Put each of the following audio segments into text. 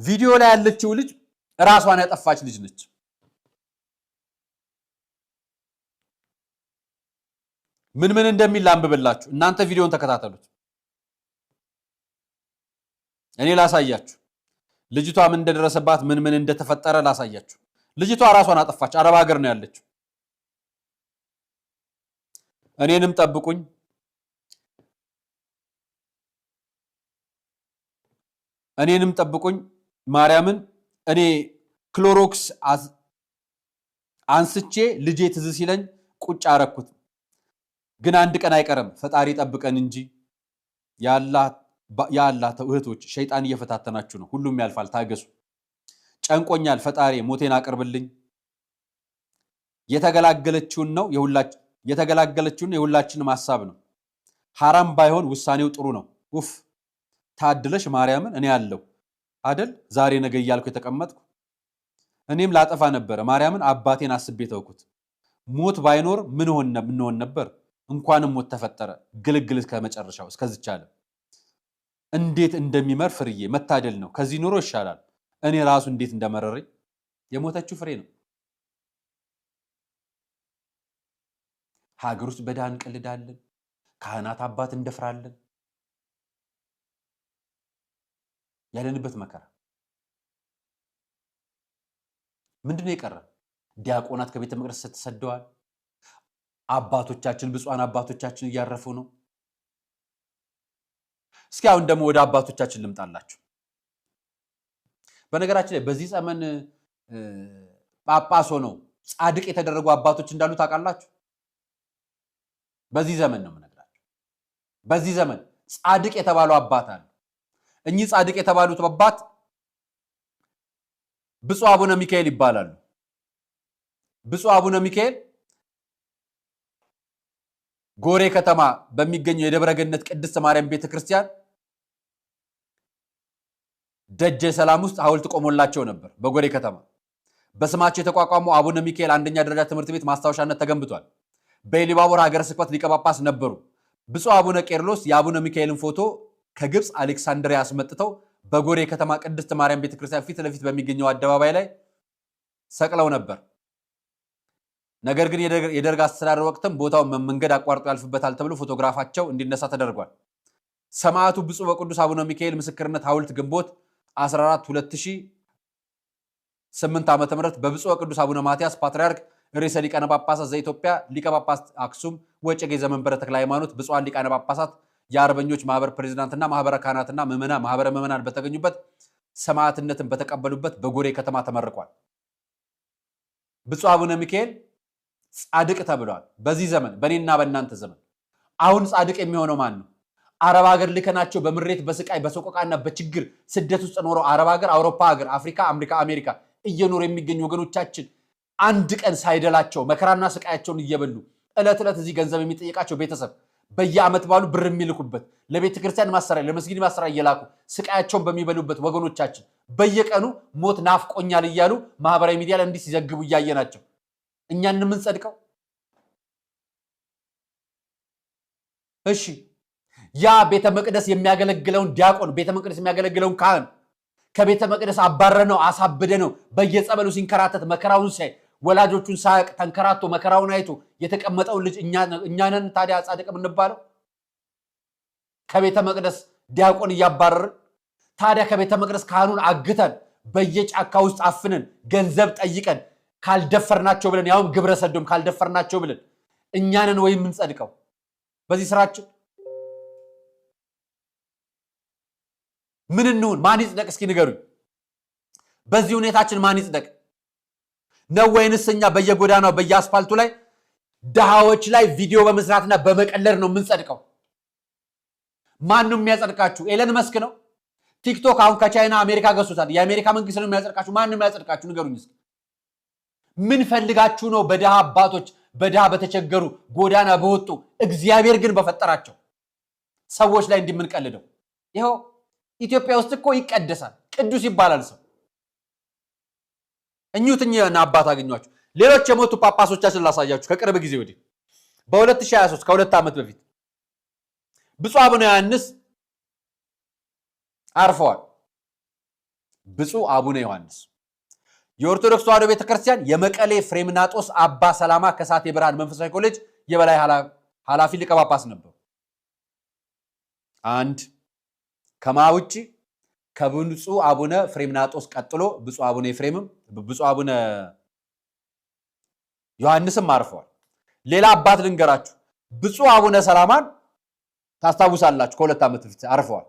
ቪዲዮ ላይ ያለችው ልጅ ራሷን ያጠፋች ልጅ ነች። ምን እንደሚል ላንብብላችሁ። እናንተ ቪዲዮን ተከታተሉት። እኔ ላሳያችሁ። ልጅቷ ምን እንደደረሰባት ምን እንደተፈጠረ ላሳያችሁ። ልጅቷ ራሷን አጠፋች። አረብ ሀገር ነው ያለችው። እኔንም ጠብቁኝ። ማርያምን እኔ ክሎሮክስ አንስቼ ልጄ ትዝ ሲለኝ ቁጭ አረኩት። ግን አንድ ቀን አይቀርም። ፈጣሪ ጠብቀን እንጂ ያላ እህቶች ሸይጣን እየፈታተናችሁ ነው። ሁሉም ያልፋል። ታገሱ። ጨንቆኛል። ፈጣሪ ሞቴን አቅርብልኝ። የተገላገለችውን የሁላችንም ሐሳብ ነው። ሐራም ባይሆን ውሳኔው ጥሩ ነው። ኡፍ ታድለሽ ማርያምን። እኔ ያለው አይደል ዛሬ ነገ እያልኩ የተቀመጥኩ እኔም ላጠፋ ነበረ። ማርያምን አባቴን አስቤ ተውኩት። ሞት ባይኖር ምን ሆን ነበር? እንኳንም ሞት ተፈጠረ። ግልግል ከመጨረሻው እስከዚች ዓለም እንዴት እንደሚመር ፍርዬ መታደል ነው። ከዚህ ኑሮ ይሻላል። እኔ ራሱ እንዴት እንደመረረኝ የሞተችው ፍሬ ነው። ሀገር ውስጥ በዳን እንቀልዳለን። ካህናት አባት እንደፍራለን። ያለንበት መከራ ምንድነው የቀረ? ዲያቆናት ከቤተ መቅደስ ተሰደዋል። አባቶቻችን ብፁዓን አባቶቻችን እያረፉ ነው። እስኪ አሁን ደግሞ ወደ አባቶቻችን ልምጣላችሁ። በነገራችን ላይ በዚህ ዘመን ጳጳስ ሆነው ጻድቅ የተደረጉ አባቶች እንዳሉ ታውቃላችሁ? በዚህ ዘመን ነው የምነግራችሁ። በዚህ ዘመን ጻድቅ የተባሉ አባት አሉ። እኚህ ጻድቅ የተባሉት አባት ብፁዕ አቡነ ሚካኤል ይባላሉ። ብፁዕ አቡነ ሚካኤል ጎሬ ከተማ በሚገኘው የደብረ ገነት ቅድስት ማርያም ቤተክርስቲያን ደጀ ሰላም ውስጥ ሐውልት ቆሞላቸው ነበር። በጎሬ ከተማ በስማቸው የተቋቋመው አቡነ ሚካኤል አንደኛ ደረጃ ትምህርት ቤት ማስታወሻነት ተገንብቷል። በኢሉባቦር ሀገረ ስብከት ሊቀ ጳጳስ ነበሩ። ብፁዕ አቡነ ቄርሎስ የአቡነ ሚካኤልን ፎቶ ከግብፅ አሌክሳንድሪያ አስመጥተው በጎሬ ከተማ ቅድስት ማርያም ቤተክርስቲያን ፊት ለፊት በሚገኘው አደባባይ ላይ ሰቅለው ነበር። ነገር ግን የደርግ አስተዳደር ወቅትም ቦታው መንገድ አቋርጦ ያልፍበታል ተብሎ ፎቶግራፋቸው እንዲነሳ ተደርጓል። ሰማዕቱ ብፁዕ ወቅዱስ አቡነ ሚካኤል ምስክርነት ሐውልት ግንቦት 14 2008 ዓ.ም በብፁዕ ወቅዱስ አቡነ ማትያስ ፓትርያርክ ርዕሰ ሊቃነ ጳጳሳት ዘኢትዮጵያ ሊቀ ጳጳስ አክሱም ወዕጨጌ ዘመንበረ ተክለ ሃይማኖት ብፁዓን ሊቃነ ጳጳሳት የአርበኞች ማህበር ፕሬዝዳንትና ማህበረ ካህናትና ማህበረ ምዕመናን በተገኙበት ሰማዕትነትን በተቀበሉበት በጎሬ ከተማ ተመርቋል። ብፁዕ አቡነ ሚካኤል ጻድቅ ተብለዋል። በዚህ ዘመን በእኔና በእናንተ ዘመን አሁን ጻድቅ የሚሆነው ማን ነው? አረብ ሀገር ልከናቸው በምሬት በስቃይ በሰቆቃና በችግር ስደት ውስጥ ኖረው አረብ ሀገር፣ አውሮፓ ሀገር፣ አፍሪካ፣ አሜሪካ እየኖሩ የሚገኙ ወገኖቻችን አንድ ቀን ሳይደላቸው መከራና ስቃያቸውን እየበሉ ዕለት ዕለት እዚህ ገንዘብ የሚጠይቃቸው ቤተሰብ በየዓመት ባሉ ብር የሚልኩበት ለቤተ ክርስቲያን ማሰሪያ ለመስጊድ ማሰሪያ እየላኩ ስቃያቸውን በሚበሉበት ወገኖቻችን በየቀኑ ሞት ናፍቆኛል እያሉ ማህበራዊ ሚዲያ ላይ እንዲህ ሲዘግቡ እያየናቸው እኛን የምንጸድቀው? እሺ ያ ቤተ መቅደስ የሚያገለግለውን ዲያቆን ቤተ መቅደስ የሚያገለግለውን ካህን ከቤተ መቅደስ አባረነው አሳብደነው በየጸበሉ ሲንከራተት መከራውን ሳይ ወላጆቹን ሳያቅ ተንከራቶ መከራውን አይቶ የተቀመጠው ልጅ እኛንን ታዲያ ጻድቅ የምንባለው? ከቤተ መቅደስ ዲያቆን እያባረርን ታዲያ ከቤተ መቅደስ ካህኑን አግተን በየጫካ ውስጥ አፍነን ገንዘብ ጠይቀን ካልደፈርናቸው ብለን ያውም ግብረ ሰዶም ካልደፈርናቸው ብለን እኛንን ወይ የምንጸድቀው በዚህ ስራችን? ምን እንሁን? ማን ይጽደቅ? እስኪ ንገሩኝ። በዚህ ሁኔታችን ማን ይጽደቅ ነው? ወይንስ እኛ በየጎዳናው በየአስፋልቱ ላይ ድሃዎች ላይ ቪዲዮ በመስራትና በመቀለድ ነው የምንጸድቀው? ማንም የሚያጸድቃችሁ ኤለን መስክ ነው? ቲክቶክ አሁን ከቻይና አሜሪካ ገዝቶታል። የአሜሪካ መንግስት ነው የሚያጸድቃችሁ? ማንም የሚያጸድቃችሁ ንገሩኝ እስኪ። ምን ፈልጋችሁ ነው በድሃ አባቶች በድሃ በተቸገሩ ጎዳና በወጡ እግዚአብሔር ግን በፈጠራቸው ሰዎች ላይ እንዲምንቀልደው? ይኸው ኢትዮጵያ ውስጥ እኮ ይቀደሳል፣ ቅዱስ ይባላል ሰው። እኙትኛና አባት አገኟችሁ። ሌሎች የሞቱ ጳጳሶቻችን ላሳያችሁ። ከቅርብ ጊዜ ወዲህ በ2023 ከሁለት ዓመት በፊት ብፁዕ አቡነ ዮሐንስ አርፈዋል። ብፁዕ አቡነ ዮሐንስ የኦርቶዶክስ ተዋሕዶ ቤተክርስቲያን የመቀሌ ፍሬምናጦስ አባ ሰላማ ከሳቴ ብርሃን መንፈሳዊ ኮሌጅ የበላይ ኃላፊ ሊቀ ጳጳስ ነበሩ። አንድ ከማ ውጪ ከብፁዕ አቡነ ፍሬምናጦስ ቀጥሎ ብፁዕ አቡነ ኤፍሬምም ብፁዕ አቡነ ዮሐንስም አርፈዋል። ሌላ አባት ልንገራችሁ። ብፁዕ አቡነ ሰላማን ታስታውሳላችሁ፣ ከ2 ዓመት በፊት አርፈዋል።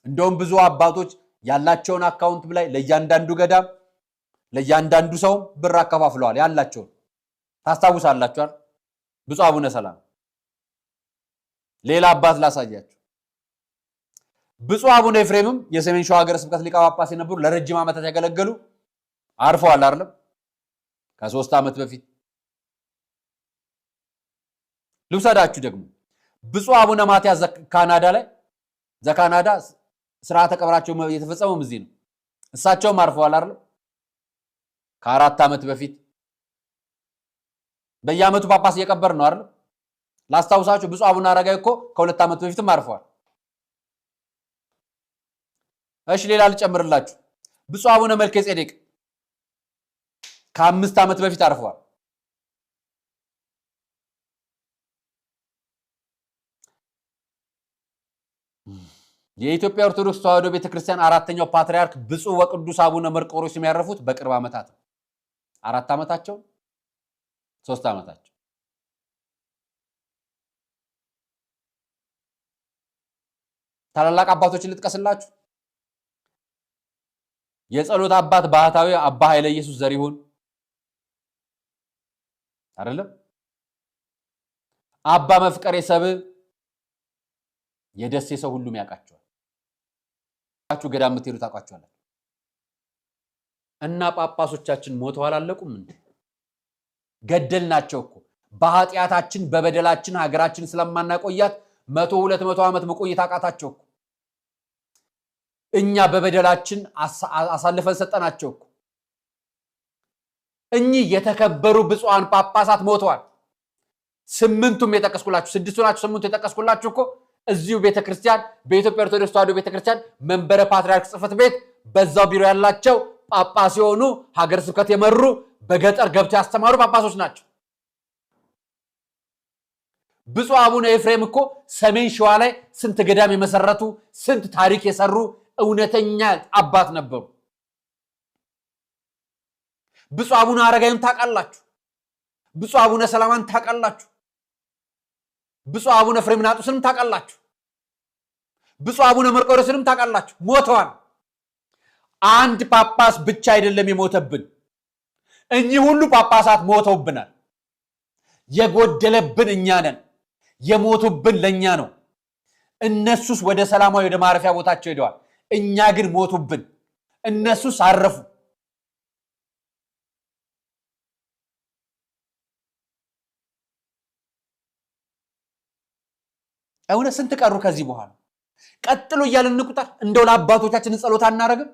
እንደውም ብዙ አባቶች ያላቸውን አካውንት ላይ ለእያንዳንዱ ገዳም ለእያንዳንዱ ሰው ብር አከፋፍለዋል። ያላቸውን ታስታውሳላችሁ። ብፁዕ አቡነ ሰላማ ሌላ አባት ላሳያችሁ። ብፁዕ አቡነ ኤፍሬምም የሰሜን ሸዋ ሀገረ ስብከት ሊቀ ጳጳስ የነበሩ ለረጅም ዓመታት ያገለገሉ አርፈዋል አይደለም? ከ3 ዓመት በፊት ልውሰዳችሁ ደግሞ ብፁዕ አቡነ ማትያስ ካናዳ ላይ ዘካናዳ ስርዓተ ቀብራቸው የተፈጸመው እዚህ ነው። እሳቸውም አርፈዋል አይደል? ከ4 ዓመት በፊት በየዓመቱ ጳጳስ እየቀበር ነው አይደል? ላስታውሳችሁ ብፁዕ አቡነ አረጋዊ እኮ ከ2 ዓመት በፊትም አርፈዋል። እሺ ሌላ ልጨምርላችሁ። ብፁዕ አቡነ መልከ ጼዴቅ ከ5 ዓመት በፊት አርፈዋል። የኢትዮጵያ ኦርቶዶክስ ተዋሕዶ ቤተክርስቲያን 4ኛው ፓትርያርክ ብፁዕ ወቅዱስ አቡነ መርቆሬዎስ የሚያረፉት በቅርብ ዓመታት ነው። 4 ዓመታቸው 3 ዓመታቸው። ታላላቅ አባቶችን ልጥቀስላችሁ። የጸሎት አባት ባህታዊ አባ ኃይለ ኢየሱስ ዘሪሁን አይደለም? አባ መፍቀሬ ሰብእ የደሴ ሰው ሁሉም ያውቃቸዋል። ገዳም የምትሄዱ ታውቃቸዋላችሁ። እና ጳጳሶቻችን ሞተው አላለቁም እንዴ? ገደልናቸው እኮ በኃጢአታችን በበደላችን ሀገራችን ስለማናቆያት 100-200 ዓመት መቆየት አቃታቸው እኮ። እኛ በበደላችን አሳልፈን ሰጠናቸው እኮ። እኚህ የተከበሩ ብፁዓን ጳጳሳት ሞተዋል። 8ቱም የጠቀስኩላችሁ 6ቱ ናቸው። 8ቱ የጠቀስኩላችሁ እኮ እዚሁ ቤተክርስቲያን በኢትዮጵያ ኦርቶዶክስ ተዋሕዶ ቤተክርስቲያን መንበረ ፓትርያርክ ጽሕፈት ቤት በዛው ቢሮ ያላቸው ጳጳስ የሆኑ ሀገረ ስብከት የመሩ በገጠር ገብተው ያስተማሩ ጳጳሶች ናቸው። ብፁዕ አቡነ ኤፍሬም እኮ ሰሜን ሸዋ ላይ ስንት ገዳም የመሰረቱ ስንት ታሪክ የሰሩ እውነተኛ አባት ነበሩ። ብፁዕ አቡነ አረጋዊን ታውቃላችሁ። ብፁዕ አቡነ ሰላማን ታውቃላችሁ። ብፁዕ አቡነ ፍሬምናጦስንም ታውቃላችሁ። ብፁዕ አቡነ መርቆሬዎስንም ታውቃላችሁ። ሞተዋል። አንድ ጳጳስ ብቻ አይደለም የሞተብን፣ እኚህ ሁሉ ጳጳሳት ሞተውብናል። የጎደለብን እኛ ነን፣ የሞቱብን ለኛ ነው። እነሱስ ወደ ሰላማዊ ወደ ማረፊያ ቦታቸው ሄደዋል። እኛ ግን ሞቱብን፣ እነሱስ አረፉ። እውነት ስንት ቀሩ? ከዚህ በኋላ ቀጥሎ እያልን እንቁጠር። እንደው ለአባቶቻችን ጸሎት አናረግም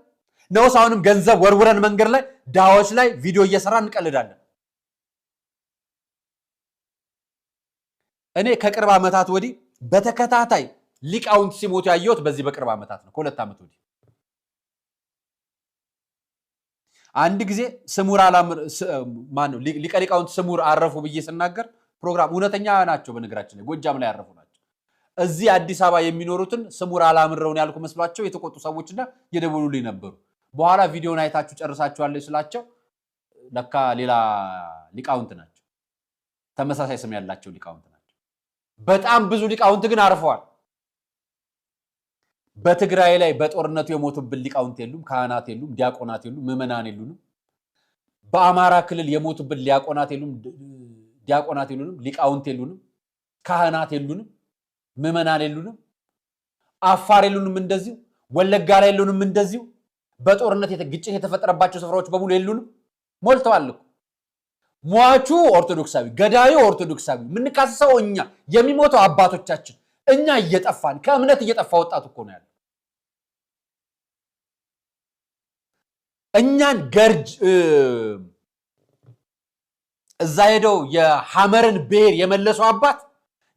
ነው? አሁንም ገንዘብ ወርውረን መንገድ ላይ ዳዎች ላይ ቪዲዮ እየሰራ እንቀልዳለን። እኔ ከቅርብ ዓመታት ወዲህ በተከታታይ ሊቃውንት ሲሞቱ ያየሁት በዚህ በቅርብ ዓመታት ነው። ከ2 ዓመት ወዲህ አንድ ጊዜ ስሙር አላምር ማን ነው ሊቀ ሊቃውንት ስሙር አረፉ ብዬ ስናገር ፕሮግራም እውነተኛ ናቸው። በነገራችን ላይ ጎጃም ላይ ያረፉ ናቸው። እዚህ አዲስ አበባ የሚኖሩትን ስሙር አላምረውን ያልኩ መስሏቸው የተቆጡ ሰዎችና የደወሉልኝ ነበሩ። በኋላ ቪዲዮን አይታችሁ ጨርሳችኋል ስላቸው ለካ ሌላ ሊቃውንት ናቸው። ተመሳሳይ ስም ያላቸው ሊቃውንት ናቸው። በጣም ብዙ ሊቃውንት ግን አርፈዋል። በትግራይ ላይ በጦርነቱ የሞቱብን ሊቃውንት የሉም፣ ካህናት የሉም፣ ዲያቆናት የሉም፣ ምዕመናን የሉንም። በአማራ ክልል የሞቱብን ዲያቆናት የሉንም፣ ሊቃውንት የሉንም፣ ካህናት የሉንም፣ ምዕመናን የሉንም። አፋር የሉንም፣ እንደዚሁ ወለጋ ላይ የሉንም፣ እንደዚሁ በጦርነት ግጭት የተፈጠረባቸው ስፍራዎች በሙሉ የሉንም። ሞልተዋል እኮ። ሟቹ ኦርቶዶክሳዊ፣ ገዳዩ ኦርቶዶክሳዊ፣ የምንካሰሰው እኛ፣ የሚሞተው አባቶቻችን፣ እኛ እየጠፋን ከእምነት እየጠፋ ወጣት እኮ ነው ያለው። እኛን ገርጅ እዛ ሄደው የሐመርን ብሔር የመለሰው አባት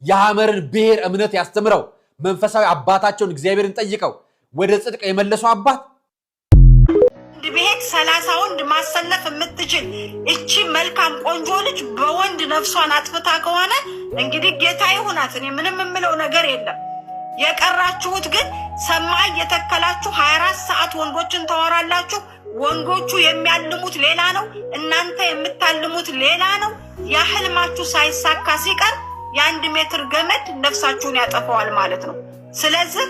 የሐመርን ብሔር እምነት ያስተምረው መንፈሳዊ አባታቸውን እግዚአብሔርን ጠይቀው ወደ ጽድቅ የመለሰው አባት ብሄድ 30 ወንድ ማሰለፍ የምትችል እቺ መልካም ቆንጆ ልጅ በወንድ ነፍሷን አጥፍታ ከሆነ እንግዲህ ጌታ ይሁናት። እኔ ምንም የምለው ነገር የለም። የቀራችሁት ግን ሰማይ የተከላችሁ 24 ሰዓት ወንዶችን ታወራላችሁ። ወንዶቹ የሚያልሙት ሌላ ነው፣ እናንተ የምታልሙት ሌላ ነው። ያህልማችሁ ሳይሳካ ሲቀር የ1 ሜትር ገመድ ነፍሳችሁን ያጠፋዋል ማለት ነው። ስለዚህ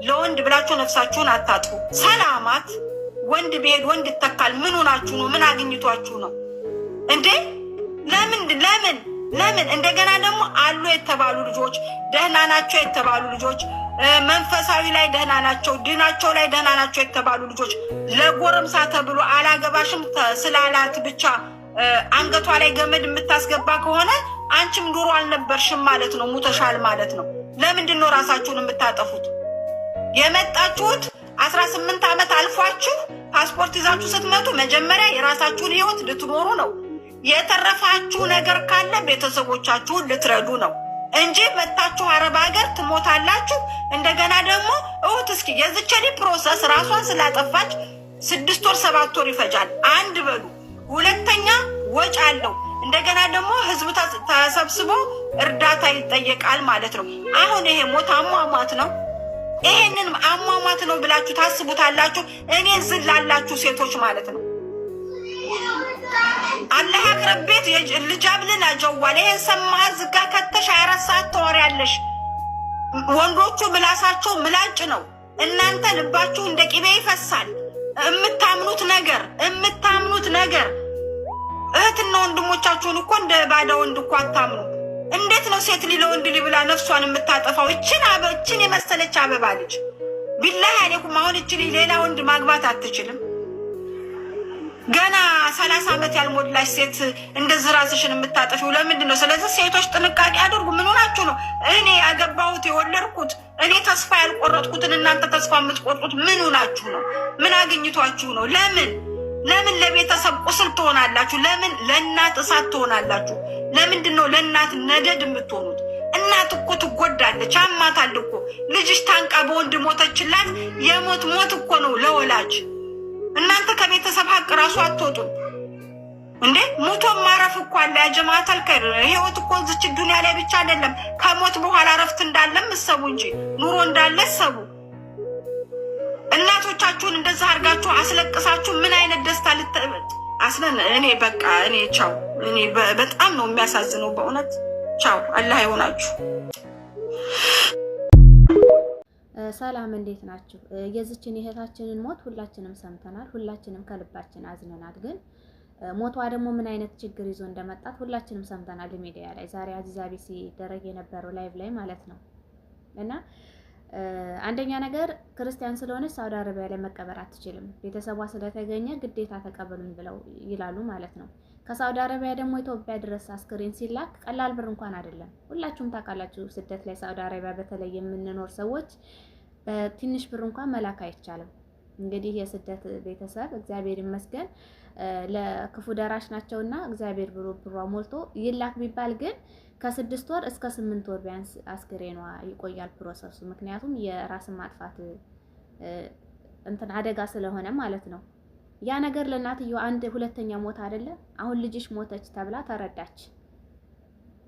ለወንድ ብላችሁ ነፍሳችሁን አታጥፉ። ሰላማት ወንድ ብሄድ ወንድ ይተካል። ምን ሆናችሁ ነው? ምን አግኝቷችሁ ነው እንዴ? ለምን እንደገና ደግሞ አሉ የተባሉ ልጆች ደህና ናቸው የተባሉ ልጆች መንፈሳዊ ላይ ደህና ናቸው፣ ድናቸው ላይ ደህና ናቸው የተባሉ ልጆች ለጎረምሳ ተብሎ አላገባሽም ስላላት ብቻ አንገቷ ላይ ገመድ የምታስገባ ከሆነ አንቺም ዱሮ አልነበርሽም ማለት ነው፣ ሙተሻል ማለት ነው። ለምንድን ነው ራሳችሁን የምታጠፉት? የመጣችሁት 18 ዓመት አልፏችሁ ፓስፖርት ይዛችሁ ስትመጡ መጀመሪያ የራሳችሁን ህይወት ልትኖሩ ነው። የተረፋችሁ ነገር ካለ ቤተሰቦቻችሁን ልትረዱ ነው እንጂ መጣችሁ አረብ ሀገር ትሞታላችሁ። እንደገና ደግሞ እስኪ የዝቸሊ ፕሮሰስ ራሷን ስላጠፋች 6 ወር 7 ወር ይፈጃል። አንድ በሉ። ሁለተኛ ወጭ አለው። እንደገና ደግሞ ህዝብ ተሰብስቦ እርዳታ ይጠየቃል ማለት ነው። አሁን ይሄ ሞት አሟሟት ነው። ይሄንን አሟሟት ነው ብላችሁ ታስቡታላችሁ? እኔ ዝላላችሁ ሴቶች ማለት ነው። አላህ አቅርቤት ልጃብልና ጀዋል ይሄን ሰማ ዝጋ ከተሽ 24 ሰዓት ተወሪያለሽ። ወንዶቹ ምላሳቸው ምላጭ ነው። እናንተ ልባችሁ እንደ ቂቤ ይፈሳል። የምታምኑት ነገር እህትና ወንድሞቻችሁን እኮ እንደ ባዳ ወንድ እኮ አታምኑ። እንዴት ነው ሴት ሊለ ወንድ ሊብላ ነፍሷን የምታጠፋው? እችን የመሰለች አበባ ልጅ ቢላህ አለይኩም። አሁን እችን ሌላ ወንድ ማግባት አትችልም። ገና 30 ዓመት ያልሞላሽ ሴት እንደዚህ ራስሽን የምታጠፊው ለምንድን ነው? ስለዚህ ሴቶች ጥንቃቄ አድርጉ። ምን ሆናችሁ ነው? እኔ ያገባሁት የወለድኩት እኔ ተስፋ ያልቆረጥኩትን እናንተ ተስፋ የምትቆርጡት ምን ሆናችሁ ነው? ምን አግኝቷችሁ ነው? ለምን ለቤተሰብ ቁስል ትሆናላችሁ? ለምን ለእናት እሳት ትሆናላችሁ? ለምንድን ነው ለእናት ነደድ የምትሆኑት? እናት እኮ ትጎዳለች፣ አማታል እኮ ልጅሽ ታንቃ በወንድ ሞተችላት። የሞት ሞት እኮ ነው ለወላጅ። እናንተ ከቤተሰብ ሀቅ ራሱ አትወጡም እንዴ? ሞቶ ማረፍ እኮ አለ። ያጀማተል ከር ህይወት እኮ እዚች ዱንያ ላይ ብቻ አይደለም፣ ከሞት በኋላ ረፍት እንዳለም እሰቡ እንጂ ኑሮ እንዳለ እሰቡ። እናቶቻችሁን እንደዛ አድርጋችሁ አስለቅሳችሁ ምን አይነት ደስታ አስለን እኔ በቃ እኔ ቻው። እኔ በጣም ነው የሚያሳዝነው በእውነት ቻው። አላህ ይሆናችሁ። ሰላም እንዴት ናችሁ? የዚችን እህታችንን ሞት ሁላችንም ሰምተናል፣ ሁላችንም ከልባችን አዝነናል። ግን ሞቷ ደግሞ ምን አይነት ችግር ይዞ እንደመጣት ሁላችንም ሰምተናል ሚዲያ ላይ ዛሬ አዚዛ ቤት ሲደረግ የነበረው ላይቭ ላይ ማለት ነው። እና አንደኛ ነገር ክርስቲያን ስለሆነች ሳውዲ አረቢያ ላይ መቀበር አትችልም። ቤተሰቧ ስለተገኘ ግዴታ ተቀበሉኝ ብለው ይላሉ ማለት ነው። ከሳውዲ አረቢያ ደግሞ ኢትዮጵያ ድረስ አስክሬን ሲላክ ቀላል ብር እንኳን አይደለም። ሁላችሁም ታውቃላችሁ፣ ስደት ላይ ሳውዲ አረቢያ በተለይ የምንኖር ሰዎች በትንሽ ብር እንኳን መላክ አይቻልም። እንግዲህ የስደት ቤተሰብ እግዚአብሔር ይመስገን ለክፉ ደራሽ ናቸውና እግዚአብሔር ብሯ ሞልቶ ይላክ ቢባል ግን ከ6 ወር እስከ 8 ወር ቢያንስ አስክሬኗ ይቆያል ፕሮሰሱ። ምክንያቱም የራስን ማጥፋት እንትን አደጋ ስለሆነ ማለት ነው። ያ ነገር ለእናትየው አንድ ሁለተኛ ሞት አይደለ? አሁን ልጅሽ ሞተች ተብላ ተረዳች።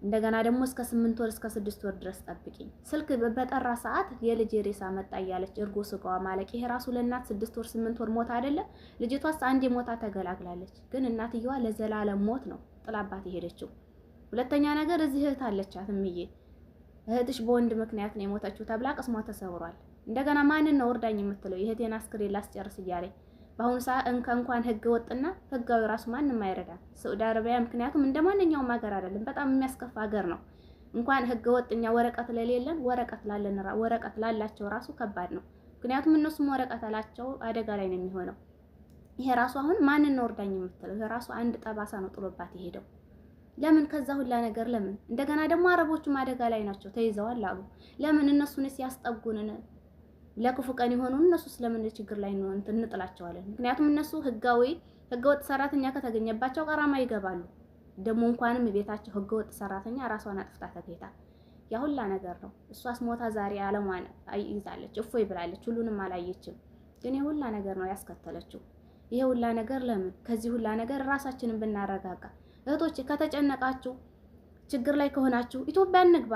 እንደገና ደግሞ እስከ 8 ወር እስከ 6 ወር ድረስ ጠብቂኝ ስልክ በጠራ ሰዓት የልጅ ሬሳ መጣ እያለች እርጎ ስጋዋ ማለቅ ይሄ ራሱ ለእናት 6 ወር 8 ወር ሞት አይደለ? ልጅቷስ አንዴ ሞታ ተገላግላለች። ግን እናትየዋ ለዘላለም ሞት ነው ጥላባት የሄደችው። ሁለተኛ ነገር እዚህ እህት አለቻት እምዬ፣ እህትሽ በወንድ ምክንያት ነው የሞተችው ተብላ ቅስሟ ተሰብሯል። እንደገና ማንን ነው እርዳኝ የምትለው? የእህቴን አስክሬን ላስጨርስ እያለኝ በአሁኑ ሰዓት እንኳን ህገ ወጥና ህጋዊ ራሱ ማንም አይረዳም ሳውዲ አረቢያ። ምክንያቱም እንደማንኛውም ሀገር አይደለም፣ በጣም የሚያስከፋ ሀገር ነው። እንኳን ህገ ወጥኛ ወረቀት ለሌለን ወረቀት ላላቸው ራሱ ከባድ ነው። ምክንያቱም እነሱም ወረቀት አላቸው አደጋ ላይ ነው የሚሆነው። ይሄ ራሱ አሁን ማንን ነው እርዳኝ የምትለው? ይሄ ራሱ አንድ ጠባሳ ነው ጥሎባት የሄደው። ለምን ከዛ ሁላ ነገር ለምን? እንደገና ደግሞ አረቦቹም አደጋ ላይ ናቸው ተይዘዋል አሉ። ለምን እነሱንስ ያስጠጉንን ለክፉ ቀን የሆኑ እነሱ ስለምን ችግር ላይ ነው እንጥላቸዋለን? ምክንያቱም እነሱ ህገወጥ ሰራተኛ ከተገኘባቸው ቀራማ ይገባሉ። ደግሞ እንኳንም ቤታቸው ህገወጥ ሰራተኛ ራሷን አጥፍታ ተገኝታ ያ ሁላ ነገር ነው። እሷስ ሞታ ዛሬ ዓለሟን ይዛለች፣ እፎይ ብላለች። ሁሉንም አላየችም፣ ግን የሁላ ነገር ነው ያስከተለችው። ይሄ ሁላ ነገር ለምን? ከዚህ ሁላ ነገር ራሳችንን ብናረጋጋ። እህቶች ከተጨነቃችሁ ችግር ላይ ከሆናችሁ ኢትዮጵያ እንግባ።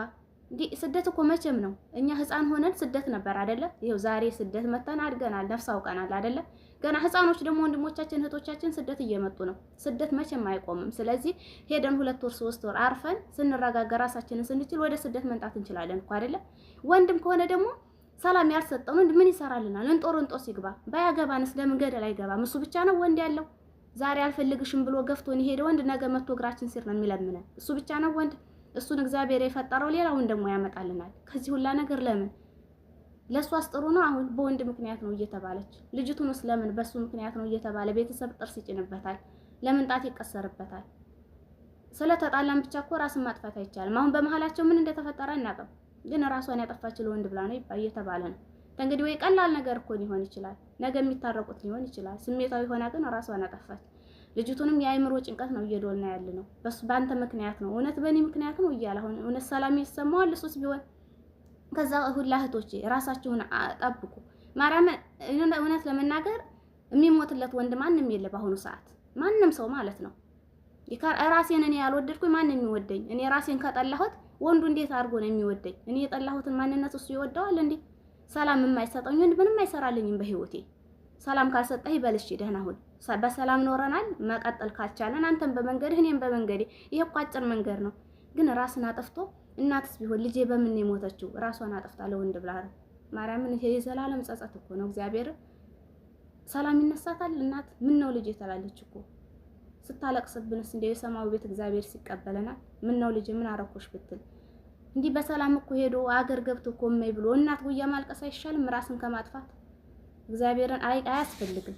እንዴ ስደት እኮ መቼም ነው። እኛ ህፃን ሆነን ስደት ነበር አይደለ? ይሄው ዛሬ ስደት መተን አድገናል፣ ነፍስ አውቀናል አይደለ? ገና ህፃኖች ደግሞ ወንድሞቻችን እህቶቻችን ስደት እየመጡ ነው። ስደት መቼም አይቆምም። ስለዚህ ሄደን 2 ወር 3 ወር አርፈን ስንረጋጋ ራሳችንን ስንችል ወደ ስደት መንጣት እንችላለን እኮ አይደለ? ወንድም ከሆነ ደግሞ ሰላም ያልሰጠው ወንድ ምን ይሰራልናል? እንጦስ ይግባ። ባያገባንስ ለምን ገደል አይገባም? እሱ ብቻ ነው ወንድ ያለው። ዛሬ አልፈልግሽም ብሎ ገፍቶን የሄደ ወንድ ነገ መጥቶ እግራችን ሲር ነው የሚለምነን። እሱ ብቻ ነው ወንድ። እሱን እግዚአብሔር የፈጠረው ሌላውን ደግሞ ያመጣልናል። ከዚህ ሁላ ነገር ለምን? ለሱ አስጥሩ ነው። አሁን በወንድ ምክንያት ነው እየተባለች ልጅቱንስ ለምን በሱ ምክንያት ነው እየተባለ ቤተሰብ ጥርስ ይጭንበታል። ለምን ጣት ይቀሰርበታል? ስለተጣላን ብቻ እኮ ራስን ማጥፋት አይቻልም። አሁን በመሀላቸው ምን እንደተፈጠረ እናውቅም፣ ግን ራሷን ያጠፋች ለወንድ ብላ ነው እየተባለ ነው። እንግዲህ ወይ ቀላል ነገር እኮ ሊሆን ይችላል፣ ነገ የሚታረቁት ሊሆን ይችላል። ስሜታዊ ሆና ግን ራሷን አጠፋች። ልጅቱንም የአይምሮ ጭንቀት ነው እየዶልና ያለ ነው። በሱ ባንተ ምክንያት ነው፣ እውነት በእኔ ምክንያት ነው እያለ አሁን እውነት ሰላም ይሰማዋል እሱስ ቢሆን። ከዛ ሁላ እህቶቼ ራሳችሁን ጠብቁ። ማርያም እውነት ለመናገር የሚሞትለት ወንድ ማንም የለ በአሁኑ ሰዓት፣ ማንም ሰው ማለት ነው። ራሴን እኔ ያልወደድኩኝ ማንም የሚወደኝ? እኔ ራሴን ከጠላሁት ወንዱ እንዴት አድርጎ ነው የሚወደኝ? እኔ የጠላሁትን ማንነት እሱ ይወደዋል እንዴ? ሰላም የማይሰጠኝ ወንድ ምንም አይሰራልኝም በህይወቴ። ሰላም ካልሰጠህ ይበልሽ ደህና ሁን። በሰላም ኖረናል። መቀጠል ካልቻለን አንተም በመንገድህ እኔም በመንገዴ። ይሄ እኮ አጭር መንገድ ነው። ግን ራስን አጥፍቶ እናትስ ቢሆን ልጄ በምን ነው የሞተችው? ራሷን አጥፍታ ለወንድ ብላ ማርያምን። ይሄ የዘላለም ጸጸት እኮ ነው። እግዚአብሔር ሰላም ይነሳታል። እናት ምን ነው ልጄ ትላለች እኮ ስታለቅስብንስ እንደ የሰማዩ ቤት እግዚአብሔር ሲቀበለናል። ምን ነው ልጄ ምን አረኮሽ ብትል እንዲህ በሰላም እኮ ሄዶ አገር ገብቶ እኮ እመይ ብሎ እናት ጉያ ማልቀስ አይሻልም? ራስን ከማጥፋት እግዚአብሔርን አያስፈልግም።